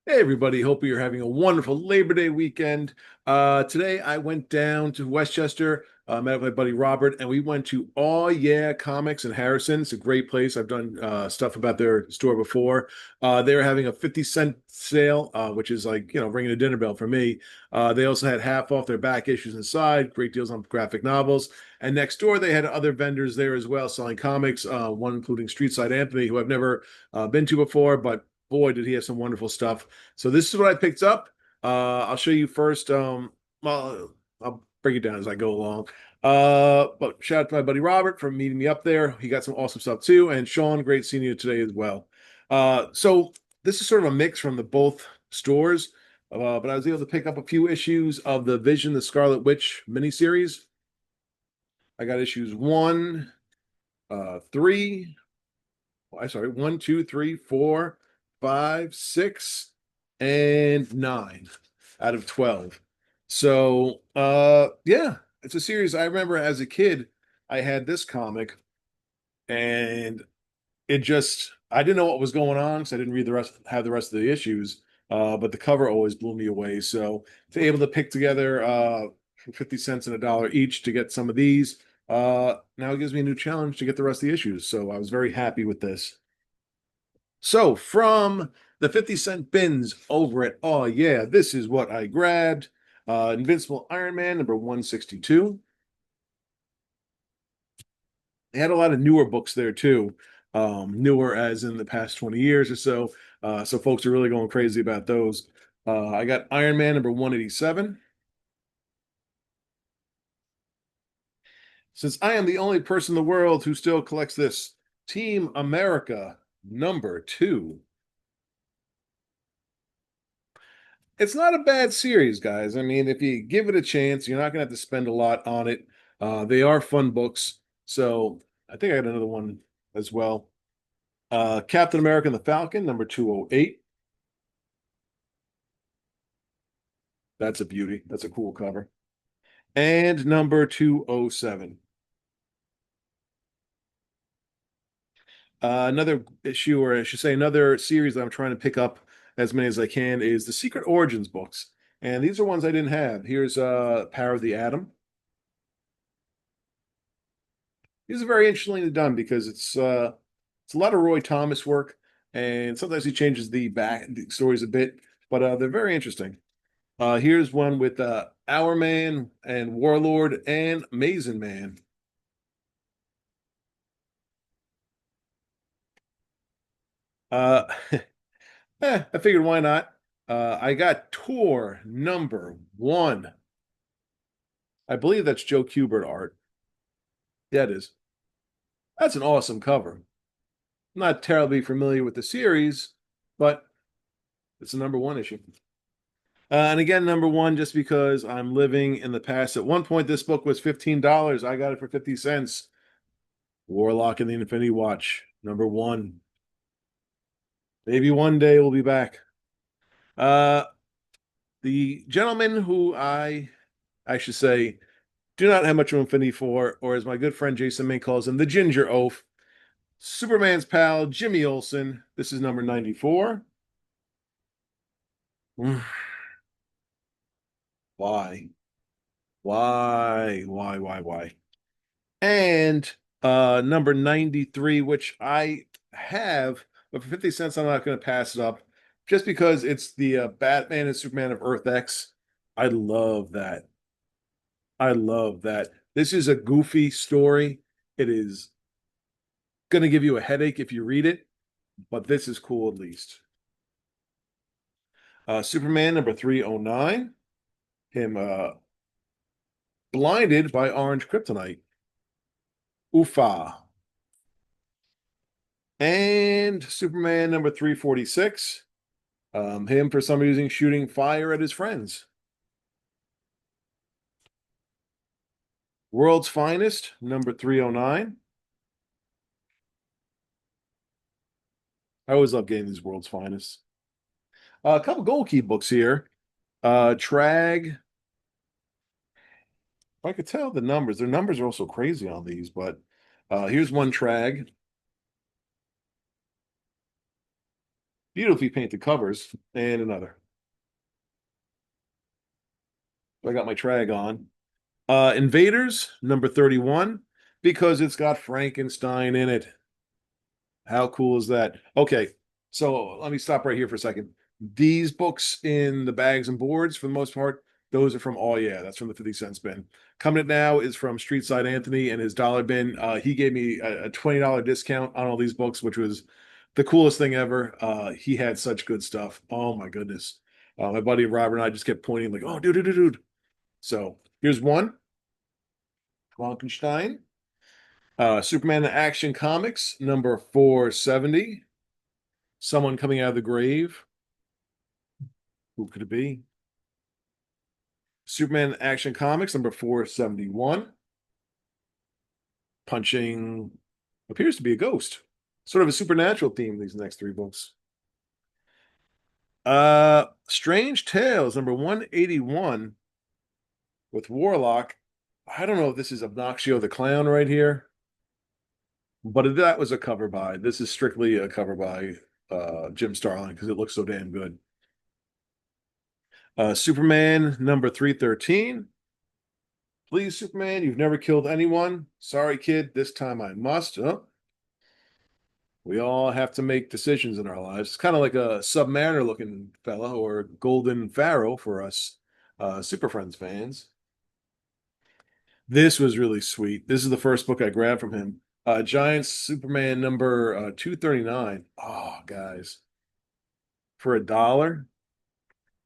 Hey everybody, hope you're having a wonderful Labor Day weekend. Today I went down to Westchester, met up with my buddy Robert, and we went to Aw Yeah Comics in Harrison. It's a great place. I've done stuff about their store before. They were having a 50-cent sale, which is like, ringing a dinner bell for me. They also had half off their back issues inside, great deals on graphic novels. And next door, they had other vendors there as well selling comics, one including Streetside Anthony, who I've never been to before, but boy, did he have some wonderful stuff. So this is what I picked up. I'll show you first. Well, I'll break it down as I go along. But shout out to my buddy Robert for meeting me up there. He got some awesome stuff too. And Sean, great seeing you today as well. So this is sort of a mix from the both stores. But I was able to pick up a few issues of the Vision, the Scarlet Witch miniseries. I got issues one, three, I'm sorry, one, two, three, four, five, six, and nine out of 12. So, yeah, it's a series. I remember as a kid, I had this comic and I didn't know what was going on because I didn't read have the rest of the issues. But the cover always blew me away. So to be able to pick together, for 50 cents and a dollar each to get some of these, now it gives me a new challenge to get the rest of the issues. So I was very happy with this. So from the 50-cent bins over at Oh Yeah, this is what I grabbed. Invincible Iron Man number 162. They had a lot of newer books there too. Newer as in the past 20 years or so. So folks are really going crazy about those. I got Iron Man number 187. Since I am the only person in the world who still collects this, Team America number 2. It's not a bad series, guys. I mean, if you give it a chance, you're not going to have to spend a lot on it. They are fun books. So I think I got another one as well. Captain America and the Falcon, number 208. That's a beauty. That's a cool cover. And number 207. Another issue, or I should say, another series that I'm trying to pick up as many as I can is the Secret Origins books. And these are ones I didn't have. Here's Power of the Atom. These are very interestingly done because it's a lot of Roy Thomas work, and sometimes he changes the stories a bit, but they're very interesting. Here's one with Our Man and Warlord and Mason Man. Uh, I figured why not. I got tour number one. I believe that's Joe Kubert art. Yeah, it is. That's an awesome cover. I'm not terribly familiar with the series, but it's the number one issue. And again, number one, just because I'm living in the past. At one point, this book was $15. I got it for 50 cents. Warlock and the Infinity Watch, number one. Maybe one day we'll be back. Uh, the gentleman who I should say, do not have much of affinity for, or as my good friend Jason May calls him, the Ginger Oaf, Superman's pal, Jimmy Olsen. This is number 94. Why? Why? And number 93, which I have, but for 50 cents, I'm not going to pass it up just because it's the Batman and Superman of Earth X. I love that. I love that. This is a goofy story. It is going to give you a headache if you read it, but this is cool at least. Superman number 309, him blinded by orange kryptonite. Ufa. And Superman number 346. Him for some reason shooting fire at his friends. World's Finest, number 309. I always love getting these World's Finest. A couple Gold Key books here. Trag. If I could tell the numbers, their numbers are also crazy on these, but here's one Trag. Beautifully painted covers, and another. I got my trag on. Invaders, number 31, because it's got Frankenstein in it. How cool is that? Okay, so let me stop right here for a second. These books in the bags and boards, for the most part, those are from Oh Yeah, that's from the 50 cents bin. Coming up now is from Streetside Anthony and his dollar bin. He gave me a $20 discount on all these books, which was the coolest thing ever. He had such good stuff. Oh my goodness. My buddy Robert and I just kept pointing like, oh, dude. So here's one, Frankenstein. Superman Action Comics, number 470. Someone coming out of the grave. Who could it be? Superman Action Comics, number 471. Punching appears to be a ghost. Sort of a supernatural theme, these next three books. Strange Tales, number 181 with Warlock. I don't know if this is Obnoxio the Clown right here, but that was a cover by. This is strictly a cover by Jim Starlin because it looks so damn good. Superman number 313. Please, Superman, you've never killed anyone. Sorry, kid, this time I must. Oh, we all have to make decisions in our lives. It's kind of like a Submariner looking fella or Golden Pharaoh for us Super Friends fans. This was really sweet. This is the first book I grabbed from him. Giant Superman number 239. Oh, guys, for $1.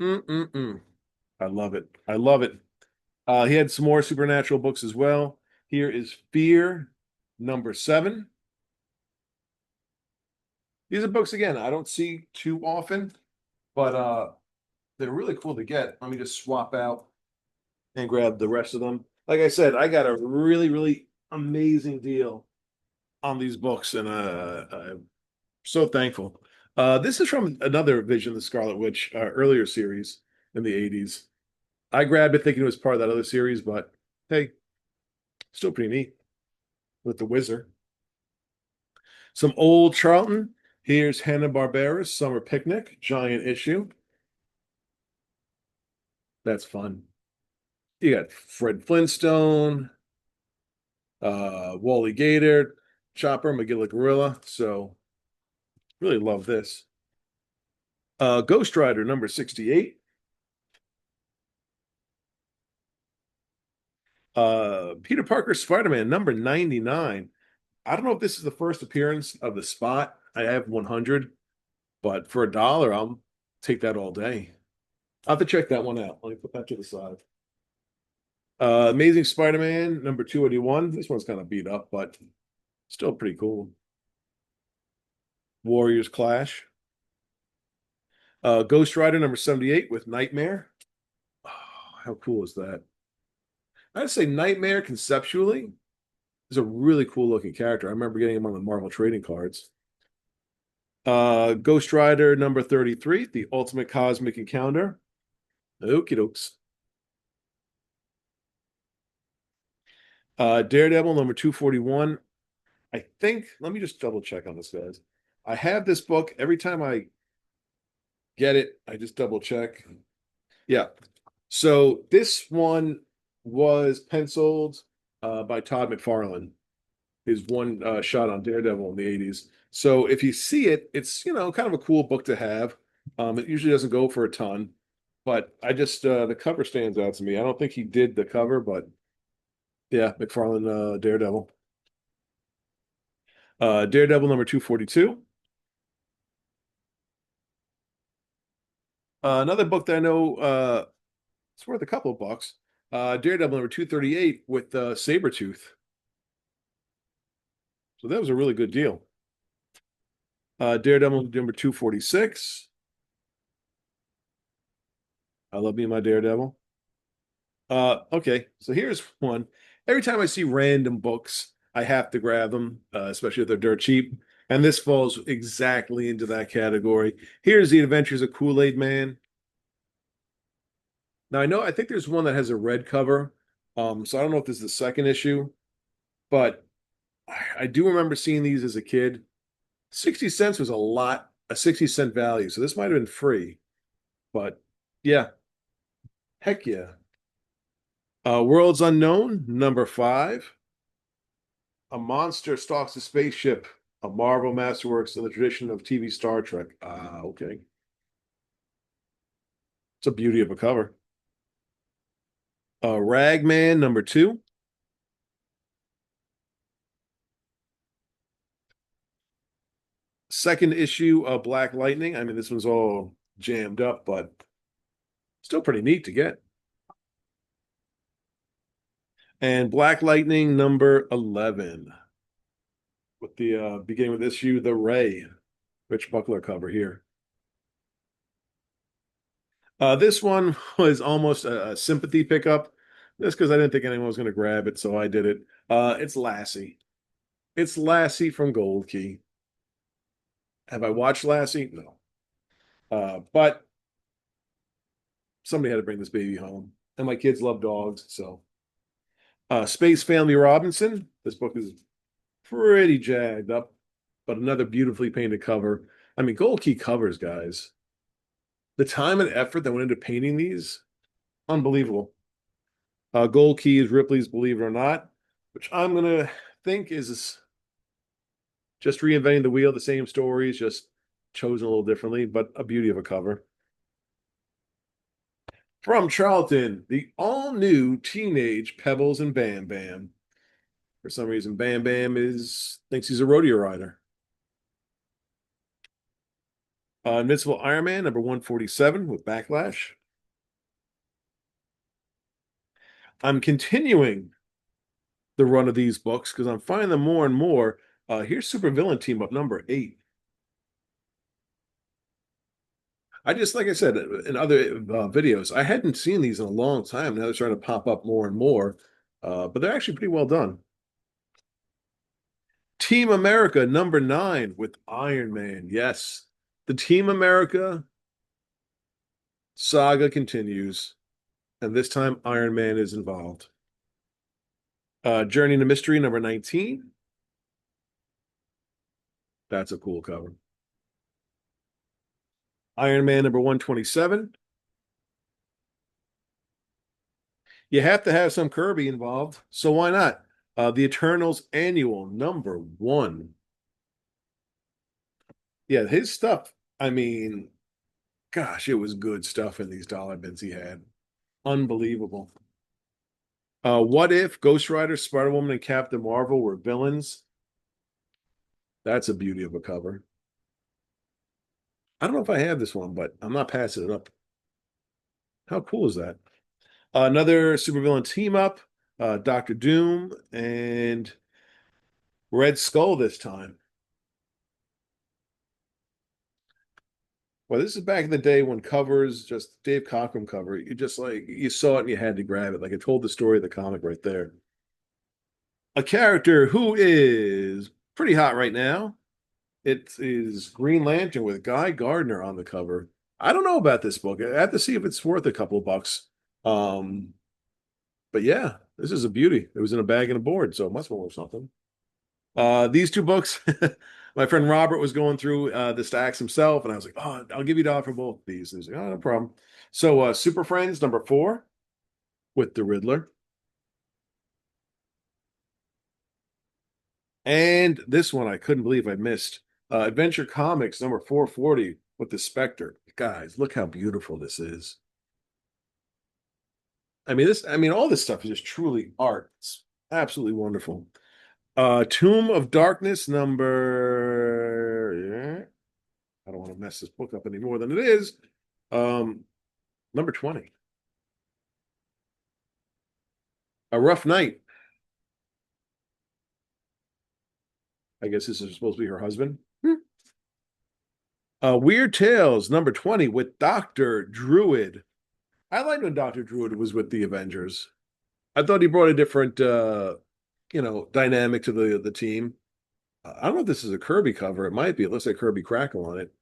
Mm-mm-mm. I love it. I love it. He had some more supernatural books as well. Here is Fear, number 7. These are books, again, I don't see too often, but they're really cool to get. Let me just swap out and grab the rest of them. Like I said, I got a really, really amazing deal on these books, and I'm so thankful. This is from another Vision of the Scarlet Witch earlier series in the 80s. I grabbed it thinking it was part of that other series, but hey, still pretty neat with the wizard. Some old Charlton. Here's Hanna-Barbera's Summer Picnic, giant issue. That's fun. You got Fred Flintstone, Wally Gator, Chopper, McGillis Gorilla. So really love this. Ghost Rider number 68. Peter Parker Spider-Man number 99. I don't know if this is the first appearance of the Spot. I have 100, but for $1, I'll take that all day. I'll have to check that one out. Let me put that to the side. Amazing Spider-Man number 281. This one's kind of beat up, but still pretty cool. Warriors Clash. Ghost Rider number 78 with Nightmare. Oh, how cool is that? I'd say Nightmare conceptually is a really cool looking character. I remember getting him on the Marvel trading cards. Ghost Rider number 33, the Ultimate Cosmic Encounter. Okie dokes. Daredevil number 241. I think, let me just double check on this, guys. I have this book. Every time I get it, I just double check. Yeah. So this one was penciled by Todd McFarlane, his one shot on Daredevil in the 80s. So if you see it, it's, kind of a cool book to have. It usually doesn't go for a ton, but I just, the cover stands out to me. I don't think he did the cover, but yeah, McFarlane Daredevil. Daredevil number 242. Another book that I know it's worth a couple of bucks. Daredevil number 238 with Sabretooth. So that was a really good deal. Daredevil number 246. I love me my Daredevil. Okay, so here's one. Every time I see random books, I have to grab them, especially if they're dirt cheap. And this falls exactly into that category. Here's The Adventures of Kool-Aid Man. Now I think there's one that has a red cover. So I don't know if this is the second issue, but I do remember seeing these as a kid. 60 cents was a lot a 60-cent value. So this might have been free, but yeah, heck yeah. Worlds Unknown, number 5. A monster stalks a spaceship. A Marvel masterworks in the tradition of TV Star Trek. Ah, okay. It's a beauty of a cover. Ragman, number 2. Second issue of Black Lightning. I mean, this one's all jammed up, but still pretty neat to get. And Black Lightning, number 11. With the beginning with issue, The Ray. Rich Buckler cover here. This one was almost a sympathy pickup, just because I didn't think anyone was going to grab it, so I did it. It's Lassie. It's Lassie from Gold Key. Have I watched Lassie? No. But somebody had to bring this baby home, and my kids love dogs, so. Space Family Robinson. This book is pretty jagged up, but another beautifully painted cover. I mean, Gold Key covers, guys. The time and effort that went into painting these, unbelievable. Gold Key is Ripley's Believe It or Not, which I'm gonna think is just reinventing the wheel, the same stories, just chosen a little differently, but a beauty of a cover. From Charlton, the all-new teenage Pebbles and Bam Bam. For some reason, Bam Bam thinks he's a rodeo rider. Invincible Iron Man, number 147 with Backlash. I'm continuing the run of these books because I'm finding them more and more. Here's Supervillain Team Up number 8. I just, like I said in other videos, I hadn't seen these in a long time. Now they're starting to pop up more and more, but they're actually pretty well done. Team America number 9 with Iron Man. Yes, the Team America saga continues, and this time Iron Man is involved. Journey to Mystery number 19. That's a cool cover. Iron Man number 127. You have to have some Kirby involved, so why not? The Eternals Annual number 1. Yeah, his stuff, I mean, gosh, it was good stuff in these dollar bins he had. Unbelievable. What if Ghost Rider, Spider-Woman, and Captain Marvel were villains? That's a beauty of a cover. I don't know if I have this one, but I'm not passing it up. How cool is that? Another supervillain team up, Doctor Doom and Red Skull this time. Well, this is back in the day when covers, just Dave Cockrum cover, you just like, you saw it and you had to grab it. Like it told the story of the comic right there. A character who is pretty hot right now. It is Green Lantern with Guy Gardner on the cover. I don't know about this book. I have to see if it's worth a couple of bucks. Um, but yeah, this is a beauty. It was in a bag and a board, so it must be worth something. These two books, my friend Robert was going through the stacks himself, and I was like, "Oh, I'll give you $1 for both of these." And he's like, "Oh, no problem." So, Super Friends number 4 with the Riddler, and this one I couldn't believe I missed. Adventure Comics number 440 with the Spectre. Guys, look how beautiful this is. I mean, all this stuff is just truly art. It's absolutely wonderful. Tomb of Darkness number. Yeah, I don't want to mess this book up any more than it is. Um, number 20. A Rough Night. I guess this is supposed to be her husband. Weird Tales number 20 with Dr. Druid. I liked when Dr. Druid was with the Avengers. I thought he brought a different dynamic to the team. I don't know if this is a Kirby cover. It might be. It looks like Kirby Crackle on it.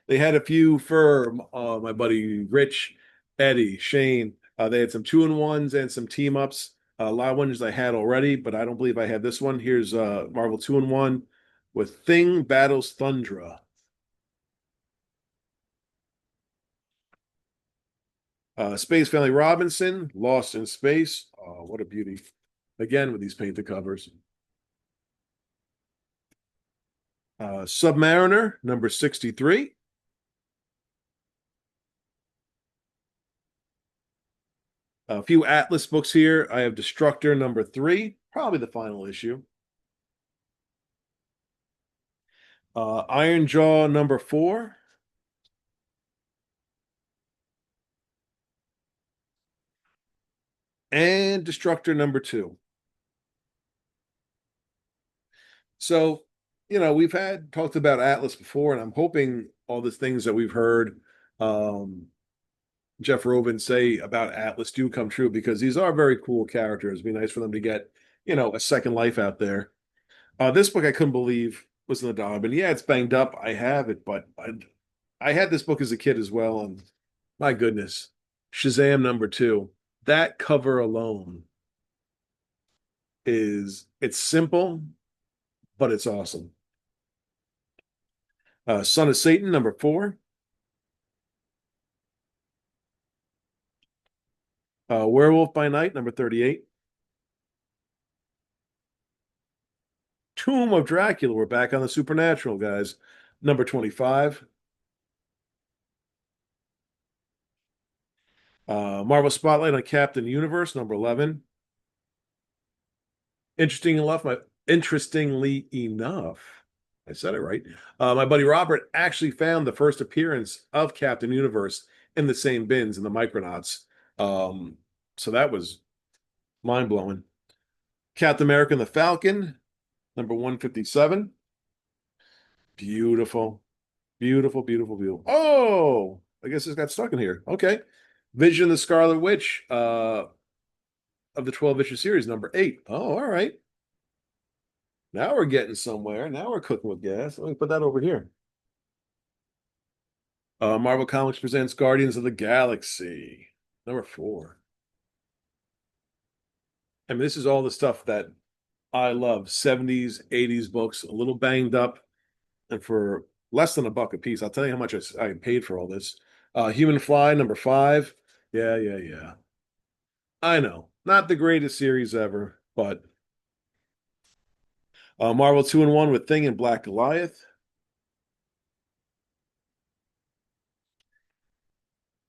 They had a few for my buddy Rich, Eddie, Shane. They had some 2-in-1s and some team ups. A lot of ones I had already, but I don't believe I had this one. Here's Marvel 2-in-1. with Thing Battles Thundra. Space Family Robinson, Lost in Space. Oh, what a beauty. Again, with these painted covers. Submariner, number 63. A few Atlas books here. I have Destructor, number 3, probably the final issue. Iron Jaw, number 4. And Destructor, number 2. So, we've had talked about Atlas before, and I'm hoping all the things that we've heard Jeff Robin say about Atlas do come true, because these are very cool characters. It'd be nice for them to get, a second life out there. This book I couldn't believe was in the dollar, but yeah, it's banged up. I have it, but I had this book as a kid as well, and my goodness, Shazam number 2. That cover alone it's simple, but it's awesome. Son of Satan number 4. Werewolf by Night number 38. Tomb of Dracula. We're back on the supernatural, guys. Number 25. Marvel Spotlight on Captain Universe, number 11. Interestingly enough, I said it right. My buddy Robert actually found the first appearance of Captain Universe in the same bins in the Micronauts. So that was mind blowing. Captain America and the Falcon, number 157. Beautiful, beautiful, beautiful, beautiful. Oh, I guess it got stuck in here. Okay. Vision the Scarlet Witch of the 12 issue series, number 8. Oh, all right. Now we're getting somewhere. Now we're cooking with gas. Let me put that over here. Marvel Comics presents Guardians of the Galaxy, number 4. I mean, this is all the stuff that I love. 70s, 80s books, a little banged up, and for less than $1 a piece. I'll tell you how much I paid for all this. Human Fly, number 5. Yeah, yeah, yeah. I know. Not the greatest series ever, but Marvel 2-in-1 with Thing and Black Goliath.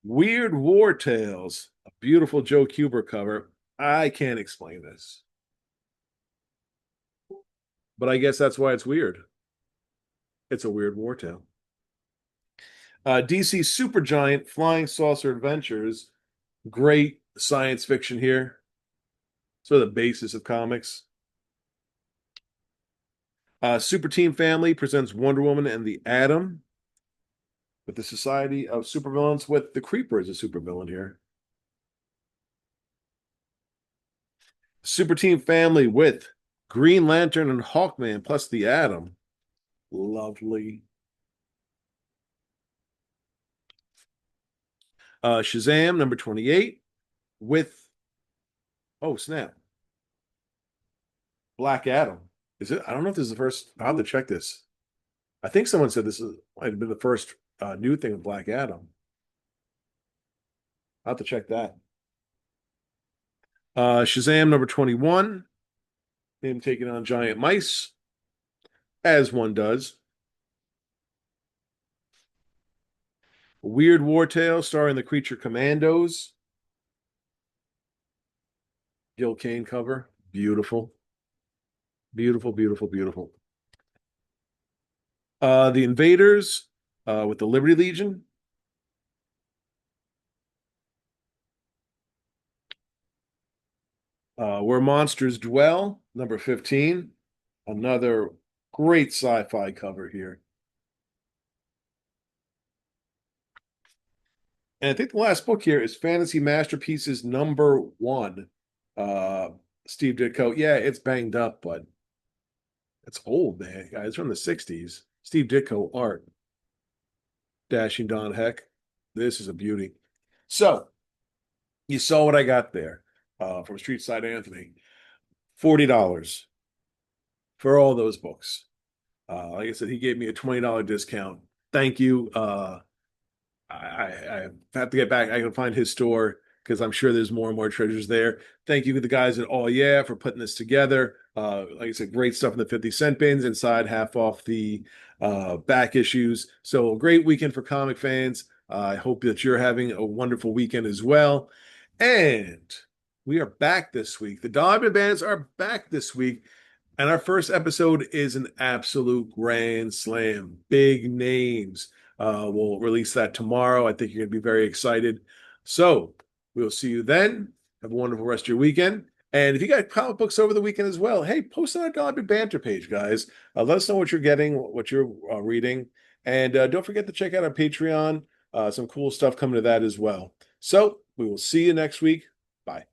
Weird War Tales, a beautiful Joe Kubert cover. I can't explain this, but I guess that's why it's weird. It's a weird war tale. DC Supergiant Flying Saucer Adventures. Great science fiction here. Sort of the basis of comics. Super Team Family presents Wonder Woman and the Atom, with the Society of Supervillains, with the Creeper as a supervillain here. Super Team Family with Green Lantern and Hawkman plus the Atom. Lovely. Shazam number 28 with, oh snap, Black Adam. Is it? I don't know if this is the first. I'll have to check this. I think someone said might have been the first new thing with Black Adam. I'll have to check that. Shazam number 21. Him taking on giant mice, as one does. Weird War Tale starring the Creature Commandos. Gil Kane cover. Beautiful. Beautiful, beautiful, beautiful. The Invaders with the Liberty Legion. Where Monsters Dwell, number 15. Another great sci-fi cover here. And I think the last book here is Fantasy Masterpieces number 1. Steve Ditko. Yeah, it's banged up, but it's old, man. Guys, from the 60s. Steve Ditko art. Dashing Don Heck. This is a beauty. So, you saw what I got there from Streetside Anthony. $40 for all those books. Like I said, he gave me a $20 discount. Thank you. I have to get back. I can find his store because I'm sure there's more and more treasures there. Thank you to the guys at All Yeah for putting this together. Like I said, great stuff in the 50 cent bins inside, half off the back issues. So a great weekend for comic fans. I hope that you're having a wonderful weekend as well. And we are back this week. The Dollar Bandits are back this week. And our first episode is an absolute grand slam. Big names. We'll release that tomorrow. I think you're going to be very excited. So we'll see you then. Have a wonderful rest of your weekend. And if you got comic books over the weekend as well, hey, post on our Dollar Banter page, guys. Let us know what you're getting, what you're reading. And don't forget to check out our Patreon. Some cool stuff coming to that as well. So we will see you next week. Bye.